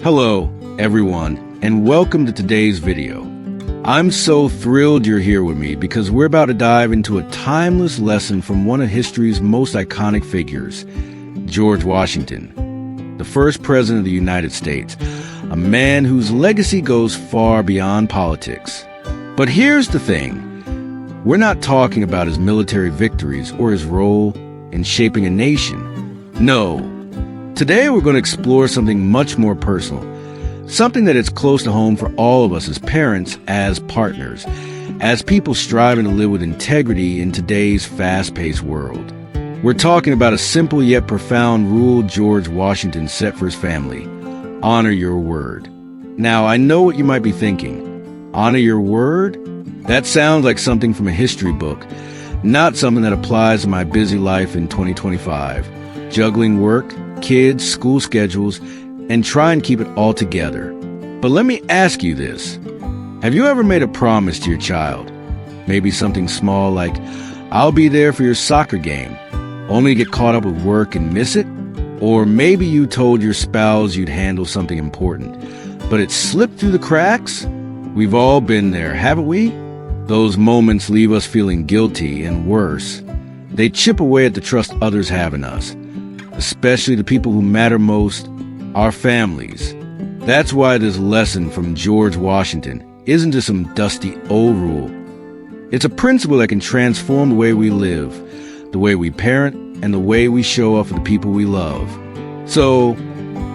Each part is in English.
Hello, everyone, and welcome to today's video. I'm so thrilled you're here with me because we're about to dive into a timeless lesson from one of history's most iconic figures, George Washington, the first president of the United States, a man whose legacy goes far beyond politics. But here's the thing. We're not talking about his military victories or his role in shaping a nation. No. Today we're going to explore something much more personal, something that is close to home for all of us as parents, as partners, as people striving to live with integrity in today's fast-paced world. We're talking about a simple yet profound rule George Washington set for his family: honor your word. Now, I know what you might be thinking. Honor your word? That sounds like something from a history book, not something that applies to my busy life in 2025, juggling work, kids, school schedules, and try and keep it all together. But let me ask you this. Have you ever made a promise to your child? Maybe something small like, I'll be there for your soccer game, only to get caught up with work and miss it? Or maybe you told your spouse you'd handle something important, but it slipped through the cracks? We've all been there, haven't we? Those moments leave us feeling guilty, and worse, they chip away at the trust others have in us, especially the people who matter most, our families. That's why this lesson from George Washington isn't just some dusty old rule. It's a principle that can transform the way we live, the way we parent, and the way we show up for the people we love. So,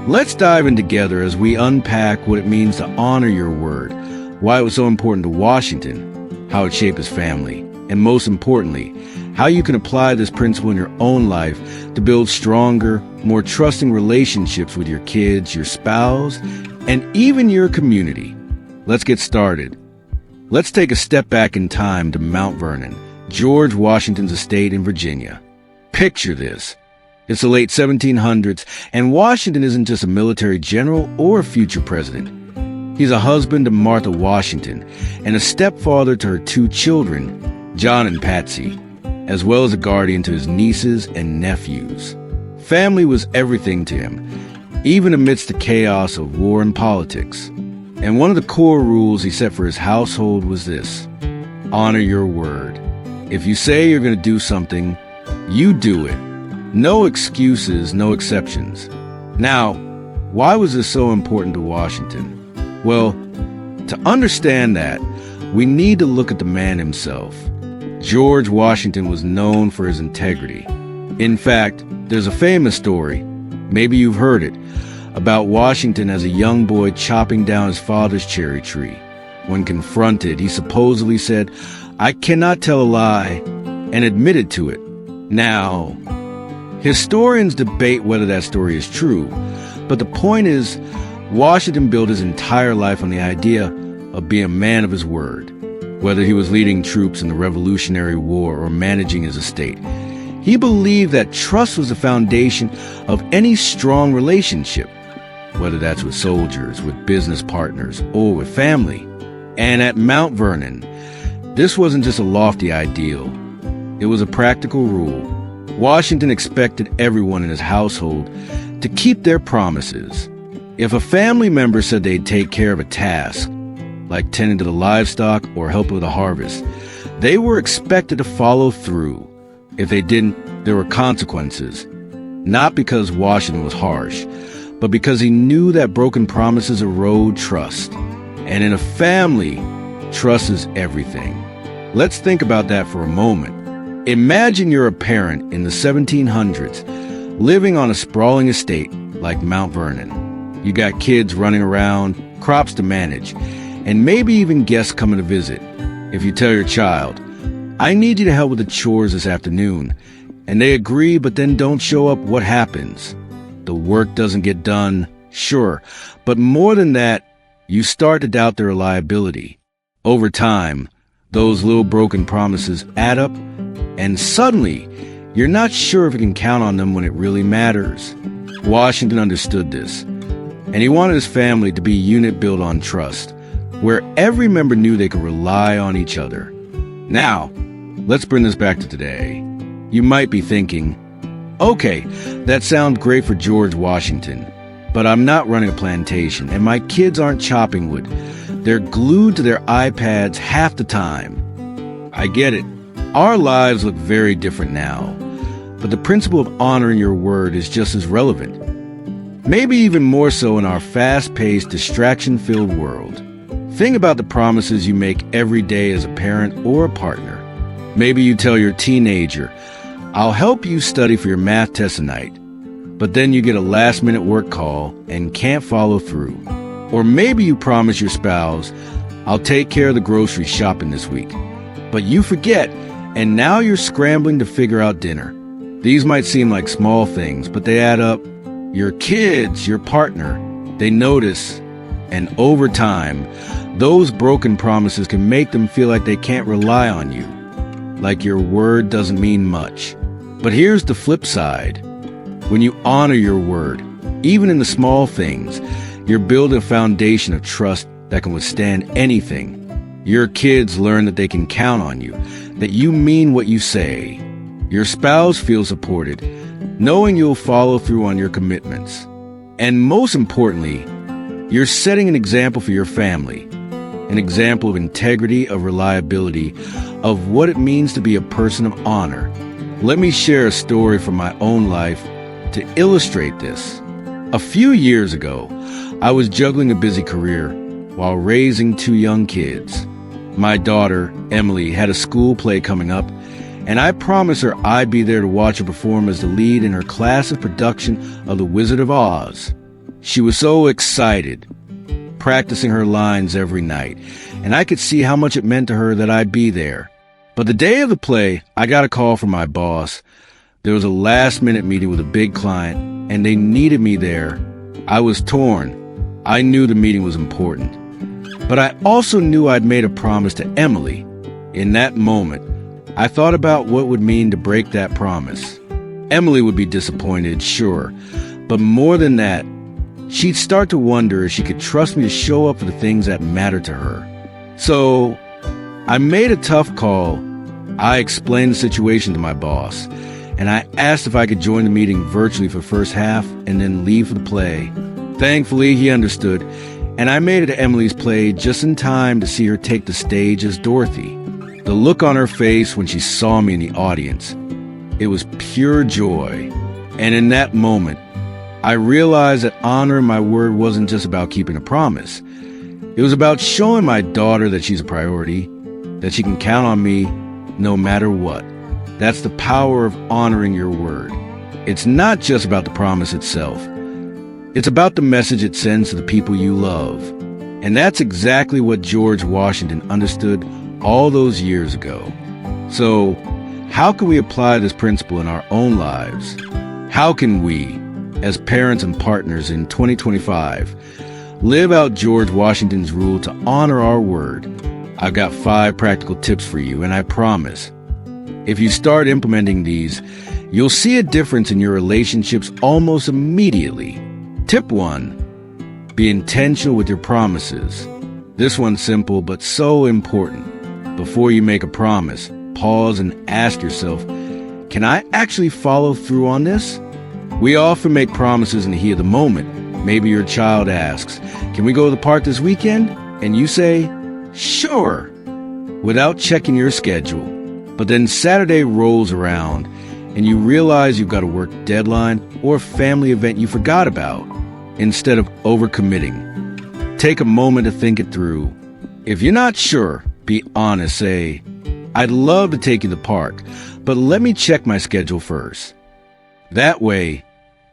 let's dive in together as we unpack what it means to honor your word, why it was so important to Washington, how it shaped his family, and most importantly, how you can apply this principle in your own life to build stronger, more trusting relationships with your kids, your spouse, and even your community. Let's get started. Let's take a step back in time to Mount Vernon, George Washington's estate in Virginia. Picture this. It's the late 1700s, and Washington isn't just a military general or a future president. He's a husband to Martha Washington and a stepfather to her two children, John and Patsy, as well as a guardian to his nieces and nephews. Family was everything to him, even amidst the chaos of war and politics. And one of the core rules he set for his household was this: honor your word. If you say you're going to do something, you do it. No excuses, no exceptions. Now, why was this so important to Washington? Well, to understand that, we need to look at the man himself. George Washington was known for his integrity. In fact, there's a famous story, maybe you've heard it, about Washington as a young boy chopping down his father's cherry tree. When confronted, he supposedly said, "I cannot tell a lie," and admitted to it. Now, historians debate whether that story is true, but the point is, Washington built his entire life on the idea of being a man of his word. Whether he was leading troops in the Revolutionary War or managing his estate, he believed that trust was the foundation of any strong relationship, whether that's with soldiers, with business partners, or with family. And at Mount Vernon, this wasn't just a lofty ideal. It was a practical rule. Washington expected everyone in his household to keep their promises. If a family member said they'd take care of a task, like tending to the livestock or help with the harvest, they were expected to follow through. If they didn't, there were consequences. Not because Washington was harsh, but because he knew that broken promises erode trust. And in a family, trust is everything. Let's think about that for a moment. Imagine you're a parent in the 1700s, living on a sprawling estate like Mount Vernon. You got kids running around, crops to manage, and maybe even guests coming to visit. If you tell your child, "I need you to help with the chores this afternoon," and they agree but then don't show up, what happens? The work doesn't get done, sure, but more than that, you start to doubt their reliability. Over time, those little broken promises add up, and suddenly, you're not sure if you can count on them when it really matters. Washington understood this, and he wanted his family to be a unit built on trust, where every member knew they could rely on each other. Now, let's bring this back to today. You might be thinking, okay, that sounds great for George Washington, but I'm not running a plantation, and my kids aren't chopping wood. They're glued to their iPads half the time. I get it. Our lives look very different now, but the principle of honoring your word is just as relevant. Maybe even more so in our fast-paced, distraction-filled world. Think about the promises you make every day as a parent or a partner. Maybe you tell your teenager, "I'll help you study for your math test tonight," but then you get a last-minute work call and can't follow through. Or maybe you promise your spouse, "I'll take care of the grocery shopping this week," but you forget, and now you're scrambling to figure out dinner. These might seem like small things, but they add up. Your kids, your partner, they notice, and over time, those broken promises can make them feel like they can't rely on you, like your word doesn't mean much. But here's the flip side. When you honor your word, even in the small things, you're building a foundation of trust that can withstand anything. Your kids learn that they can count on you, that you mean what you say. Your spouse feels supported, knowing you'll follow through on your commitments. And most importantly, you're setting an example for your family, an example of integrity, of reliability, of what it means to be a person of honor. Let me share a story from my own life to illustrate this. A few years ago, I was juggling a busy career while raising two young kids. My daughter, Emily, had a school play coming up, and I promised her I'd be there to watch her perform as the lead in her class's production of The Wizard of Oz. She was so excited, practicing her lines every night, and I could see how much it meant to her that I'd be there. But the day of the play, I got a call from my boss. There was a last-minute meeting with a big client, and they needed me there. I was torn. I knew the meeting was important. But I also knew I'd made a promise to Emily. In that moment, I thought about what it would mean to break that promise. Emily would be disappointed, sure, but more than that, she'd start to wonder if she could trust me to show up for the things that matter to her. So I made a tough call. I explained the situation to my boss, and I asked if I could join the meeting virtually for the first half and then leave for the play. Thankfully, he understood, and I made it to Emily's play just in time to see her take the stage as Dorothy. The look on her face when she saw me in the audience, it was pure joy. And in that moment, I realized that honoring my word wasn't just about keeping a promise. It was about showing my daughter that she's a priority, that she can count on me no matter what. That's the power of honoring your word. It's not just about the promise itself. It's about the message it sends to the people you love. And that's exactly what George Washington understood all those years ago. So, how can we apply this principle in our own lives? How can we, as parents and partners in 2025, live out George Washington's rule to honor our word? I've got 5 practical tips for you, and I promise, if you start implementing these, you'll see a difference in your relationships almost immediately. Tip 1, be intentional with your promises. This one's simple but so important. Before you make a promise, pause and ask yourself, can I actually follow through on this? We often make promises in the heat of the moment. Maybe your child asks, can we go to the park this weekend? And you say, sure, without checking your schedule. But then Saturday rolls around and you realize you've got a work deadline or a family event you forgot about. Instead of overcommitting, take a moment to think it through. If you're not sure, be honest. Say, I'd love to take you to the park, but let me check my schedule first. That way,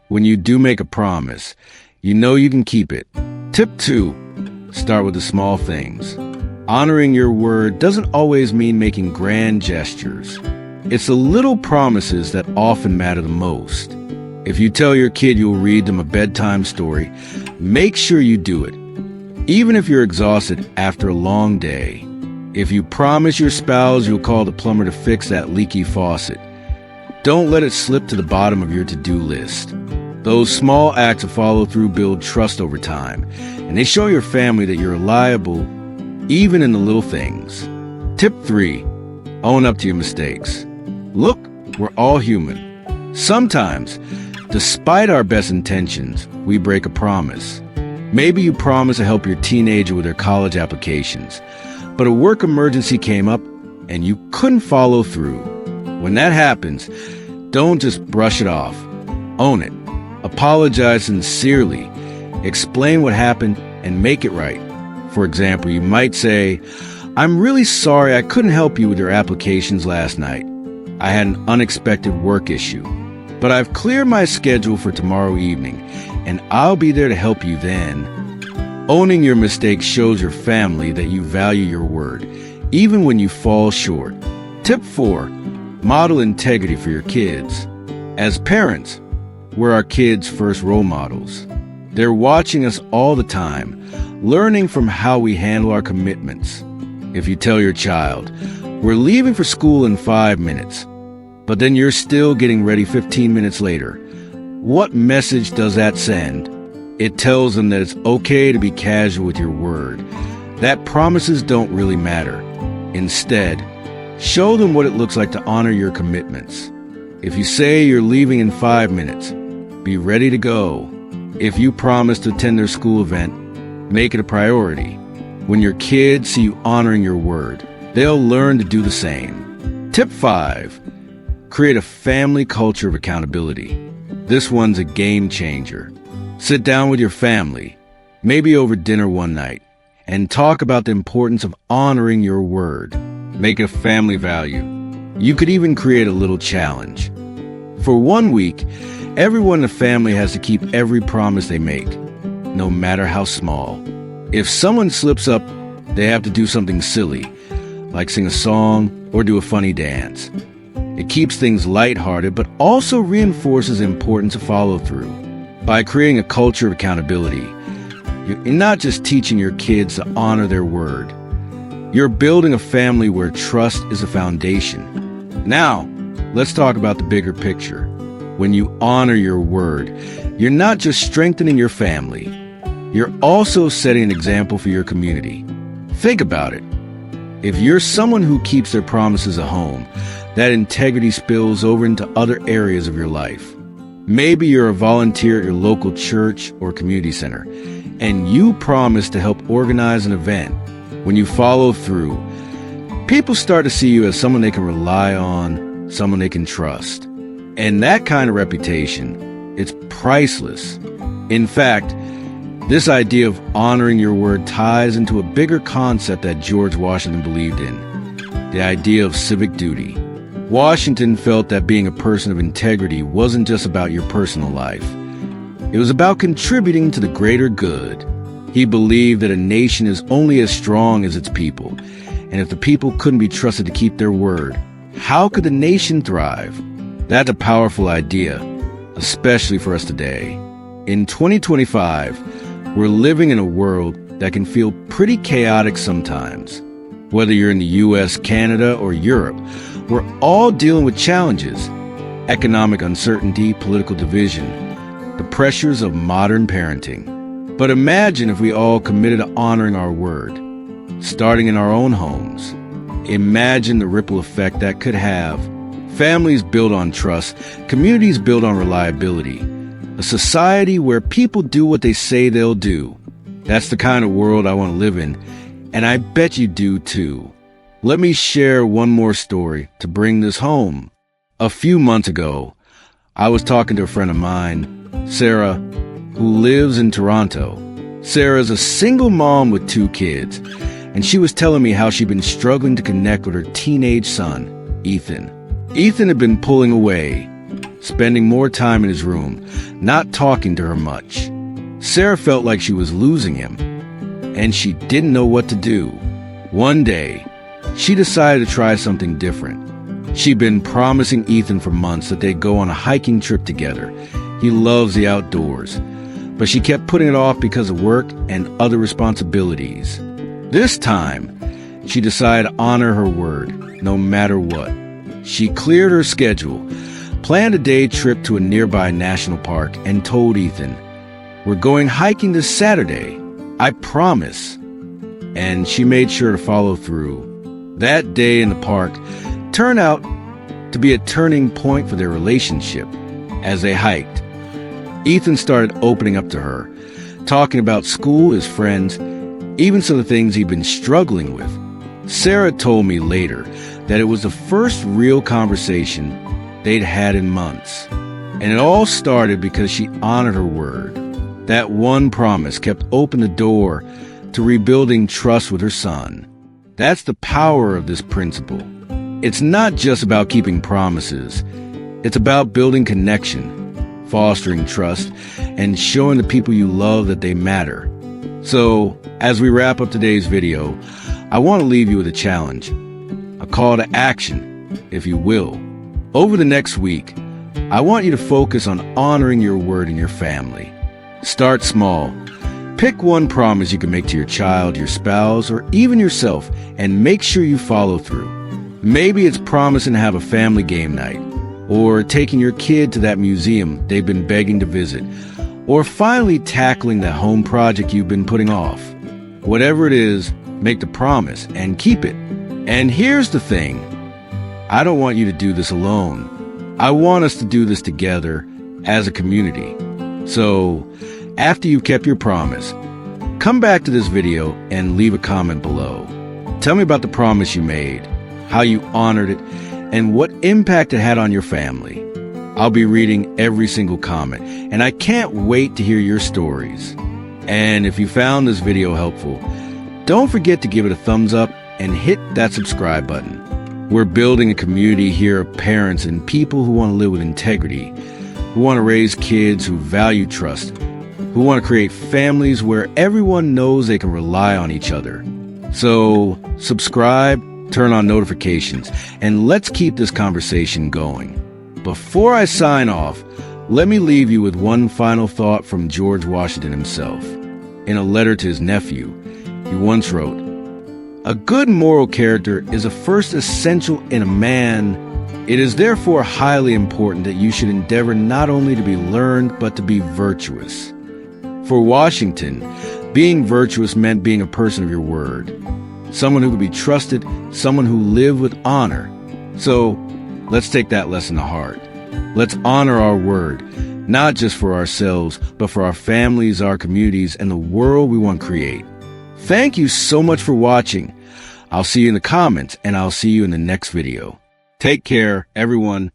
when you do make a promise, you know you can keep it. Tip 2, start with the small things. Honoring your word doesn't always mean making grand gestures. It's the little promises that often matter the most. If you tell your kid you'll read them a bedtime story, make sure you do it, even if you're exhausted after a long day. If you promise your spouse you'll call the plumber to fix that leaky faucet, don't let it slip to the bottom of your to-do list. Those small acts of follow-through build trust over time, and they show your family that you're reliable, even in the little things. Tip 3, own up to your mistakes. Look, we're all human. Sometimes Despite our best intentions, we break a promise. Maybe you promised to help your teenager with their college applications, but a work emergency came up and you couldn't follow through. When that happens, don't just brush it off. Own it. Apologize sincerely. Explain what happened and make it right. For example, you might say, "I'm really sorry I couldn't help you with your applications last night. I had an unexpected work issue, but I've cleared my schedule for tomorrow evening, and I'll be there to help you then." Owning your mistakes shows your family that you value your word, even when you fall short. Tip 4, model integrity for your kids. As parents, we're our kids' first role models. They're watching us all the time, learning from how we handle our commitments. If you tell your child, "We're leaving for school in 5 minutes," but then you're still getting ready 15 minutes later, what message does that send? It tells them that it's okay to be casual with your word, that promises don't really matter. Instead, show them what it looks like to honor your commitments. If you say you're leaving in 5 minutes, be ready to go. If you promise to attend their school event, make it a priority. When your kids see you honoring your word, they'll learn to do the same. Tip 5, create a family culture of accountability. This one's a game changer. Sit down with your family, maybe over dinner one night, and talk about the importance of honoring your word. Make it a family value. You could even create a little challenge. For 1 week, everyone in the family has to keep every promise they make, no matter how small. If someone slips up, they have to do something silly, like sing a song or do a funny dance. It keeps things lighthearted, but also reinforces the importance of follow-through. By creating a culture of accountability, you're not just teaching your kids to honor their word. You're building a family where trust is a foundation. Now, let's talk about the bigger picture. When you honor your word, you're not just strengthening your family, you're also setting an example for your community. Think about it. If you're someone who keeps their promises at home, that integrity spills over into other areas of your life. Maybe you're a volunteer at your local church or community center, and you promise to help organize an event. When you follow through, people start to see you as someone they can rely on, someone they can trust. And that kind of reputation, it's priceless. In fact, this idea of honoring your word ties into a bigger concept that George Washington believed in, the idea of civic duty. Washington felt that being a person of integrity wasn't just about your personal life. It was about contributing to the greater good. He believed that a nation is only as strong as its people, and if the people couldn't be trusted to keep their word, how could the nation thrive? That's a powerful idea, especially for us today. In 2025, we're living in a world that can feel pretty chaotic sometimes. Whether you're in the US, Canada, or Europe, we're all dealing with challenges: economic uncertainty, political division, the pressures of modern parenting. But imagine if we all committed to honoring our word, starting in our own homes. Imagine the ripple effect that could have. Families built on trust, communities built on reliability, a society where people do what they say they'll do. That's the kind of world I want to live in, and I bet you do too. Let me share one more story to bring this home. A few months ago, I was talking to a friend of mine, Sarah, who lives in Toronto. Sarah's a single mom with 2 kids, and she was telling me how she'd been struggling to connect with her teenage son, Ethan. Ethan had been pulling away, spending more time in his room, not talking to her much. Sarah felt like she was losing him, and she didn't know what to do. One day, she decided to try something different. She'd been promising Ethan for months that they'd go on a hiking trip together. He loves the outdoors, but she kept putting it off because of work and other responsibilities. This time, she decided to honor her word, no matter what. She cleared her schedule, planned a day trip to a nearby national park, and told Ethan, "We're going hiking this Saturday. I promise." And she made sure to follow through. That day in the park turned out to be a turning point for their relationship. As they hiked, Ethan started opening up to her, talking about school, his friends, even some of the things he'd been struggling with. Sarah told me later that it was the first real conversation they'd had in months. And it all started because she honored her word. That one promise kept open the door to rebuilding trust with her son. That's the power of this principle. It's not just about keeping promises. It's about building connection, fostering trust, and showing the people you love that they matter. So, as we wrap up today's video, I want to leave you with a challenge, a call to action, if you will. Over the next week, I want you to focus on honoring your word in your family. Start small. Pick one promise you can make to your child, your spouse, or even yourself, and make sure you follow through. Maybe it's promising to have a family game night, or taking your kid to that museum they've been begging to visit, or finally tackling that home project you've been putting off. Whatever it is, make the promise and keep it. And here's the thing. I don't want you to do this alone. I want us to do this together as a community. So, after you've kept your promise, come back to this video and leave a comment below. Tell me about the promise you made, how you honored it, and what impact it had on your family. I'll be reading every single comment, and I can't wait to hear your stories. And if you found this video helpful, don't forget to give it a thumbs up and hit that subscribe button. We're building a community here of parents and people who want to live with integrity, who want to raise kids who value trust, who want to create families where everyone knows they can rely on each other. So, subscribe, turn on notifications, and let's keep this conversation going. Before I sign off, let me leave you with one final thought from George Washington himself. In a letter to his nephew, he once wrote, "A good moral character is a first essential in a man. It is therefore highly important that you should endeavor not only to be learned, but to be virtuous." For Washington, being virtuous meant being a person of your word, someone who could be trusted, someone who lived with honor. So, let's take that lesson to heart. Let's honor our word, not just for ourselves, but for our families, our communities, and the world we want to create. Thank you so much for watching. I'll see you in the comments, and I'll see you in the next video. Take care, everyone.